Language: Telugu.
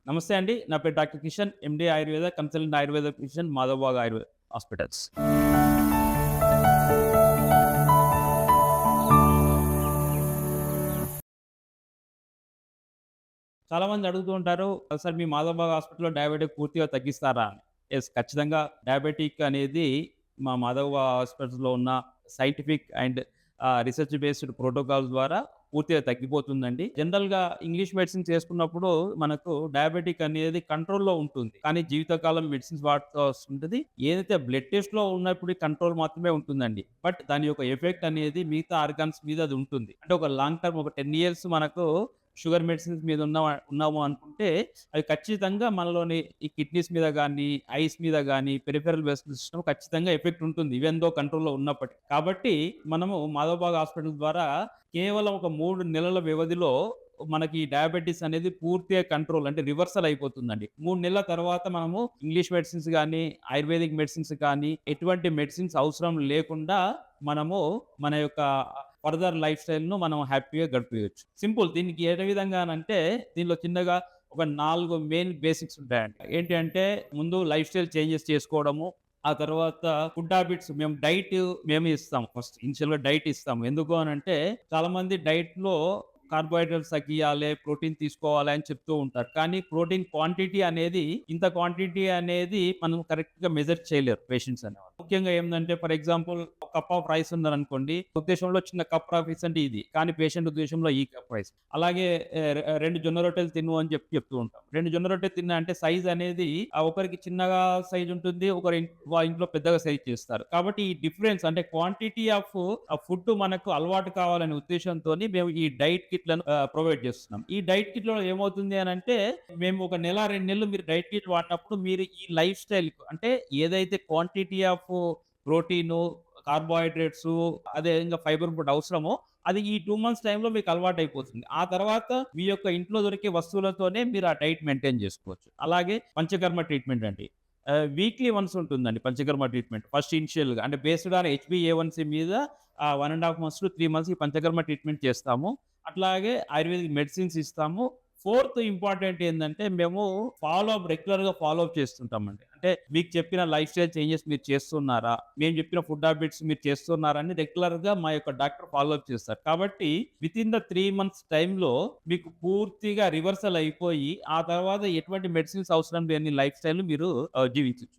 నమస్తే అండి. నా పేరు doctor Kishan. MD Ayurveda, consultant Ayurveda physician, Madhavbaug Ayurveda hospitals. చాలామంది అడుగుతూ ఉంటారు, "సార్ మీ మాధవబాగ్ హాస్పిటల్‌లో డయాబెటిక్ పూర్తిగా తగ్గిస్తారా?" అని. యెస్, ఖచ్చితంగా డయాబెటిక్ అనేది మా మాధవబాగ్ హాస్పిటల్స్‌లో ఉన్న scientific and research based protocols ద్వారా పూర్తిగా తగ్గిపోతుందండి. జనరల్‌గా ఇంగ్లీష్ మెడిసిన్స్ చేసుకున్నప్పుడు మనకు డయాబెటిక్ అనేది కంట్రోల్‌లో ఉంటుంది. కానీ జీవితకాలం మెడిసిన్స్ వాడాల్సి ఉంటది. ఏదైతే బ్లడ్ టెస్ట్‌లో ఉన్నప్పుడు కంట్రోల్ మాత్రమే ఉంటుందండి. బట్ దాని యొక్క ఎఫెక్ట్ అనేది మిగతా ఆర్గాన్స్ మీద అది ఉంటుంది. అంటే ఒక లాంగ్ టర్మ్ ఒక 10 ఇయర్స్ మనకు షుగర్ మెడిసిన్స్ మీద ఉన్నాము అనుకుంటే అవి ఖచ్చితంగా మనలోని ఈ కిడ్నీస్ మీద గానీ, ఐస్ మీద గానీ, పెరిఫెరల్ వెసల్ సిస్టమ్ ఖచ్చితంగా ఎఫెక్ట్ ఉంటుంది. ఈవెన్ దో కంట్రోల్‌లో ఉన్నప్పటికి. కాబట్టి మనము మాధవబాగ్ హాస్పిటల్ ద్వారా కేవలం ఒక 3 నెలల వ్యవధిలో మనకి ఈ డయాబెటిస్ అనేది పూర్తిగా కంట్రోల్ అంటే రివర్సల్ అయిపోతుందండి. 3 నెలల తర్వాత మనము ఇంగ్లీష్ మెడిసిన్స్ గానీ, ఆయుర్వేదిక్ మెడిసిన్స్ కానీ, ఎటువంటి మెడిసిన్స్ అవసరం లేకుండా మనము మన యొక్క ఫర్దర్ లైఫ్ స్టైల్‌ను మనం హ్యాపీగా గడిపేయొచ్చు. సింపుల్, దీనికి ఏ విధంగానంటే దీనిలో చిన్నగా ఒక 4 మెయిన్ బేసిక్స్ ఉంటాయండి. ఏంటి అంటే ముందు లైఫ్ స్టైల్ చేంజెస్ చేసుకోవడము. ఆ తర్వాత ఫుడ్ హాబిట్స్ మేము డైట్ మేమే ఇస్తాం. ఫస్ట్ ఇనిషియల్‌గా డైట్ ఇస్తాము. ఎందుకు అనంటే చాలామంది డైట్‌లో కార్బోహైడ్రేట్స్ తగ్గియాలే, ప్రోటీన్ తీసుకోవాలి అని చెప్తూ ఉంటారు. కానీ ప్రోటీన్ క్వాంటిటీ అనేది ఇంత క్వాంటిటీ అనేది మనం కరెక్ట్‌గా మెజర్ చేయలేరు పేషెంట్స్ అనేవాళ్ళు. ముఖ్యంగా ఏందంటే ఫర్ ఎగ్జాంపుల్ ఒక కప్ ఆఫ్ రైస్ ఉందనుకోండి. ఉద్దేశంలో చిన్న కప్ ఆఫ్ రైస్ అంటే ఇది. కానీ పేషెంట్ ఉద్దేశంలో ఈ కప్ రైస్. అలాగే 2 జొన్న రొట్టెలు తిను అని చెప్తూ ఉంటాం. 2 జొన్న రొట్టెలు తిన్నా అంటే సైజ్ అనేది ఒకరికి చిన్నగా సైజ్ ఉంటుంది. ఒకరి ఇంట్లో పెద్దగా సైజ్ చేస్తారు. కాబట్టి ఈ డిఫరెన్స్ అంటే క్వాంటిటీ ఆఫ్ ఫుడ్ మనకు అలవాటు కావాలనే ఉద్దేశంతోని మేము ఈ డైట్ కిట్‌లను ప్రొవైడ్ చేస్తున్నాం. ఈ డైట్ కిట్‌లో ఏమవుతుంది అనంటే మేము ఒక నెల, 2 నెలలు మీరు డైట్ కిట్ వాడినప్పుడు మీరు ఈ లైఫ్ స్టైల్ అంటే ఏదైతే క్వాంటిటీ ఆఫ్ ప్రోటీను, కార్బోహైడ్రేట్సు, అదే విధంగా ఫైబర్ ఫుడ్ అవసరమో అది ఈ 2 మంత్స్ టైమ్‌లో మీకు అలవాటయిపోతుంది. ఆ తర్వాత మీ యొక్క ఇంట్లో దొరికే వస్తువులతోనే మీరు ఆ డైట్ మెయింటైన్ చేసుకోవచ్చు. అలాగే పంచకర్మ ట్రీట్మెంట్ అండి. వీక్లీ వన్స్ ఉంటుందండి పంచకర్మ ట్రీట్మెంట్. ఫస్ట్ ఇనిషియల్‌గా అంటే బేస్డ్ ఆన్ హెచ్‌బీ-ఏ1సీ మీద 1 ½ మంత్స్ టు 3 మంత్స్ ఈ పంచకర్మ ట్రీట్మెంట్ చేస్తాము. అట్లాగే ఆయుర్వేదిక్ మెడిసిన్స్ ఇస్తాము. ఫోర్త్ ఇంపార్టెంట్ ఏందంటే మేము రెగ్యులర్‌గా ఫాలో అప్ చేస్తుంటామండి. అంటే మీకు చెప్పిన లైఫ్ స్టైల్ చేంజెస్ మీరు చేస్తున్నారా? మేము చెప్పిన ఫుడ్ హాబిట్స్ మీరు చేస్తున్నారా? అని రెగ్యులర్‌గా మా యొక్క డాక్టర్ ఫాలో అప్ చేస్తారు. కాబట్టి వితిన్ ద 3 మంత్స్ టైమ్‌లో మీకు పూర్తిగా రివర్సల్ అయిపోయి, ఆ తర్వాత ఎటువంటి మెడిసిన్స్ అవసరం లేని లైఫ్ స్టైల్‌ని మీరు జీవించొచ్చు.